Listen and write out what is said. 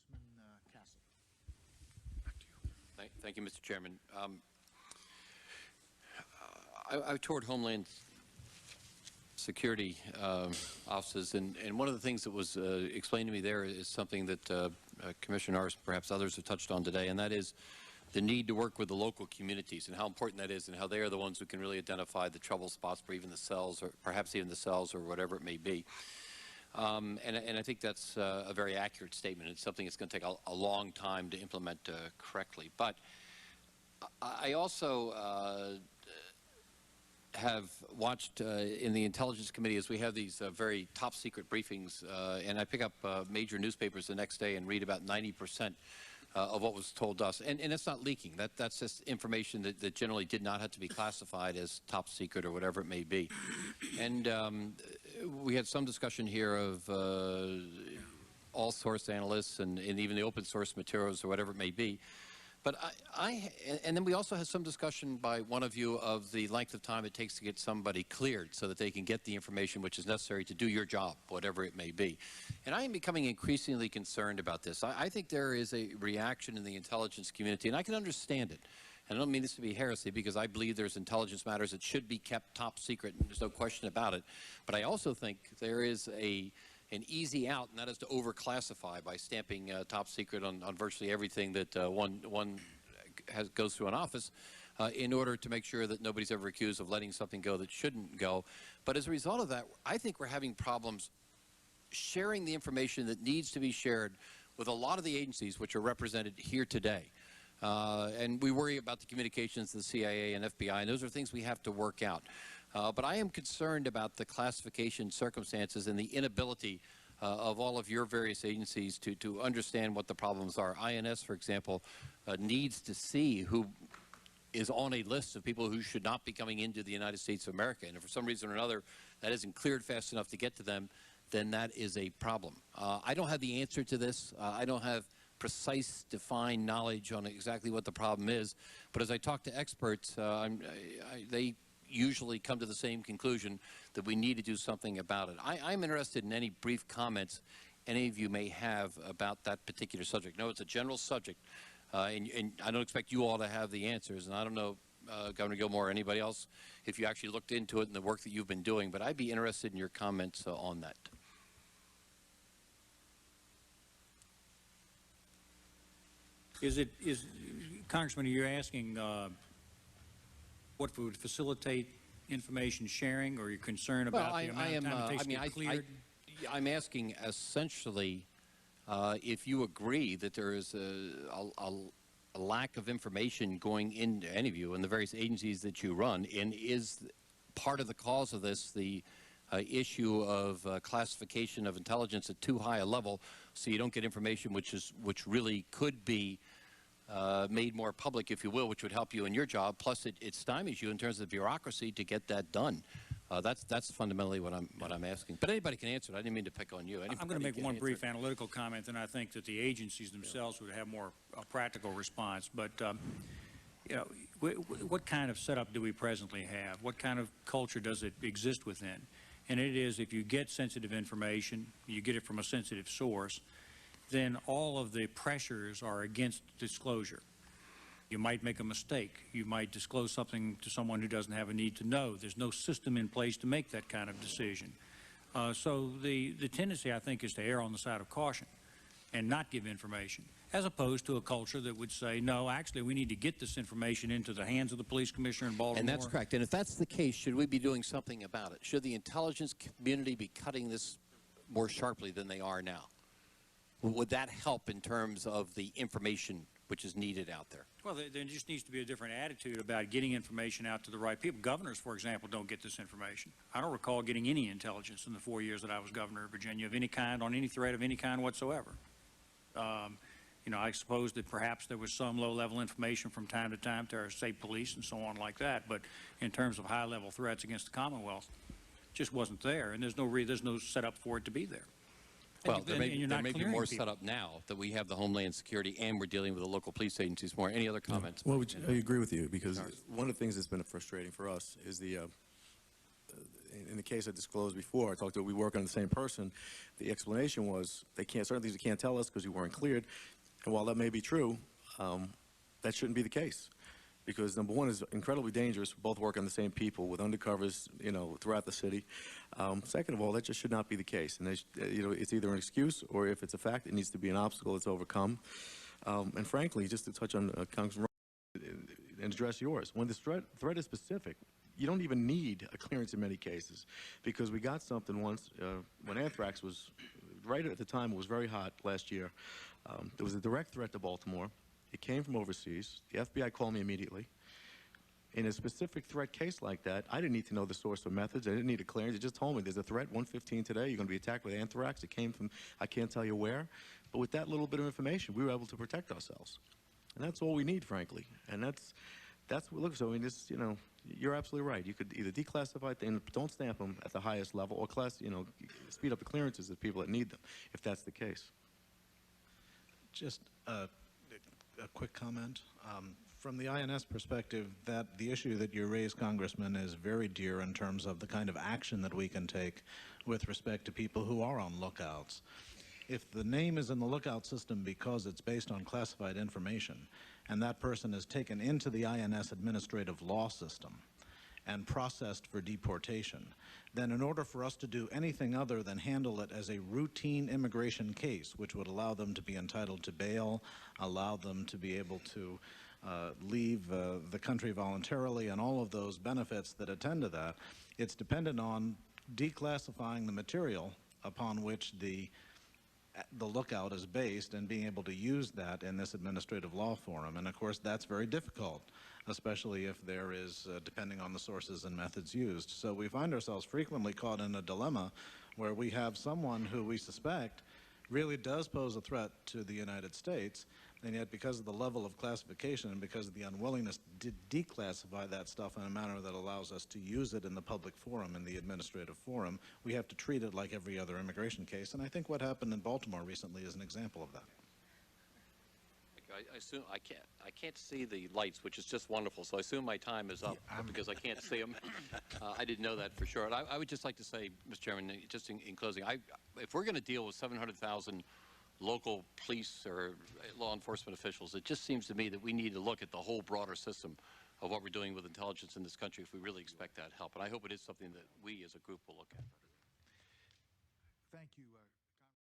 Congressman Castle. Thank you, Mr. Chairman. I toured Homeland Security offices, and one of the things that was explained to me there is something that Commissioner Norris, perhaps others, have touched on today, and that is the need to work with the local communities and how important that is, and how they are the ones who can really identify the trouble spots for even the cells, or perhaps even the cells, or whatever it may be. And I think that's a very accurate statement. It's something that's going to take a long time to implement correctly. But I also have watched in the Intelligence Committee as we have these very top secret briefings, and I pick up major newspapers the next day and read about 90% of what was told us. And it's not leaking. That's just information that generally did not have to be classified as top secret or whatever it may be. And we had some discussion here of all source analysts and even the open source materials or whatever it may be. But and then we also had some discussion by one of you of the length of time it takes to get somebody cleared so that they can get the information which is necessary to do your job, whatever it may be. And I am becoming increasingly concerned about this. I think there is a reaction in the intelligence community, and I can understand it. And I don't mean this to be heresy, because I believe there's intelligence matters that should be kept top secret, and there's no question about it. But I also think there is an easy out, and that is to overclassify by stamping top secret on virtually everything that one goes through an office in order to make sure that nobody's ever accused of letting something go that shouldn't go. But as a result of that, I think we're having problems sharing the information that needs to be shared with a lot of the agencies which are represented here today. And we worry about the communications of the CIA and FBI, and those are things we have to work out. But I am concerned about the classification circumstances and the inability of all of your various agencies to understand what the problems are. INS, for example, needs to see who is on a list of people who should not be coming into the United States of America. And if for some reason or another that isn't cleared fast enough to get to them, then that is a problem. I don't have the answer to this. I don't have precise, defined knowledge on exactly what the problem is. But as I talk to experts, they usually come to the same conclusion that we need to do something about it. I'm interested in any brief comments any of you may have about that particular subject. No, it's a general subject, and I don't expect you all to have the answers, and I don't know, Governor Gilmore or anybody else, if you actually looked into it and the work that you've been doing, but I'd be interested in your comments on that. Congressman, you're asking what would facilitate information sharing, or you're concerned about the amount of time it takes to get cleared? I'm asking essentially if you agree that there is a lack of information going into any of you and the various agencies that you run, and is part of the cause of this the issue of classification of intelligence at too high a level, so you don't get information which really could be made more public, if you will, which would help you in your job. Plus, it stymies you in terms of bureaucracy to get that done. That's fundamentally what I'm asking. But anybody can answer it. I didn't mean to pick on you. I'm going to make one brief analytical comment, and I think that the agencies themselves would have more practical response. But you know, what kind of setup do we presently have? What kind of culture does it exist within? And it is, if you get sensitive information, you get it from a sensitive source, then all of the pressures are against disclosure. You might make a mistake. You might disclose something to someone who doesn't have a need to know. There's no system in place to make that kind of decision. So the tendency, I think, is to err on the side of caution and not give information, as opposed to a culture that would say, no, actually, we need to get this information into the hands of the police commissioner in Baltimore. And that's correct. And if that's the case, should we be doing something about it? Should the intelligence community be cutting this more sharply than they are now? Would that help in terms of the information which is needed out there? Well, there just needs to be a different attitude about getting information out to the right people. Governors, for example, don't get this information. I don't recall getting any intelligence in the 4 years that I was governor of Virginia of any kind, on any threat of any kind whatsoever. You know, I suppose that perhaps there was some low-level information from time to time to our state police and so on like that, but in terms of high-level threats against the Commonwealth, it just wasn't there, and there's no setup for it to be there. Well, there may be more set up now that we have the Homeland Security and we're dealing with the local police agencies more. Any other comments? Well, I agree with you, because one of the things that's been frustrating for us is in the case I disclosed before, I talked to, we work on the same person. The explanation was they can't, certain things they can't tell us because we weren't cleared. And while that may be true, that shouldn't be the case. Because number one, is incredibly dangerous. We both work on the same people with undercovers, you know, throughout the city. Second of all, that just should not be the case. And you know, it's either an excuse or if it's a fact, it needs to be an obstacle that's overcome. And frankly, just to touch on Congressman and address yours, when the threat is specific, you don't even need a clearance in many cases, because we got something once when anthrax was right at the time. It was very hot last year. There was a direct threat to Baltimore. It came from overseas. The FBI called me immediately. In a specific threat case like that, I didn't need to know the source or methods. I didn't need a clearance. It just told me there's a threat, 1:15 today. You're going to be attacked with anthrax. It came from, I can't tell you where. But with that little bit of information, we were able to protect ourselves. And that's all we need, frankly. And that's what, look, so I mean, this, you know, you're absolutely right. You could either declassify things, don't stamp them at the highest level, or speed up the clearances of people that need them, if that's the case. Just a quick comment. From the INS perspective, that the issue that you raised, Congressman, is very dear in terms of the kind of action that we can take with respect to people who are on lookouts. If the name is in the lookout system because it's based on classified information, and that person is taken into the INS administrative law system and processed for deportation, then in order for us to do anything other than handle it as a routine immigration case, which would allow them to be entitled to bail, allow them to be able to leave the country voluntarily, and all of those benefits that attend to that, it's dependent on declassifying the material upon which the lookout is based and being able to use that in this administrative law forum. And of course, that's very difficult, especially if there is, depending on the sources and methods used. So we find ourselves frequently caught in a dilemma where we have someone who we suspect really does pose a threat to the United States, and yet because of the level of classification and because of the unwillingness to declassify that stuff in a manner that allows us to use it in the public forum, in the administrative forum, we have to treat it like every other immigration case. And I think what happened in Baltimore recently is an example of that. I assume I can't see the lights, which is just wonderful. So I assume my time is up because I can't see them. I didn't know that for sure. And I would just like to say, Mr. Chairman, just in closing, if we're going to deal with 700,000 local police or law enforcement officials, it just seems to me that we need to look at the whole broader system of what we're doing with intelligence in this country if we really expect that help. And I hope it is something that we as a group will look at. Thank you.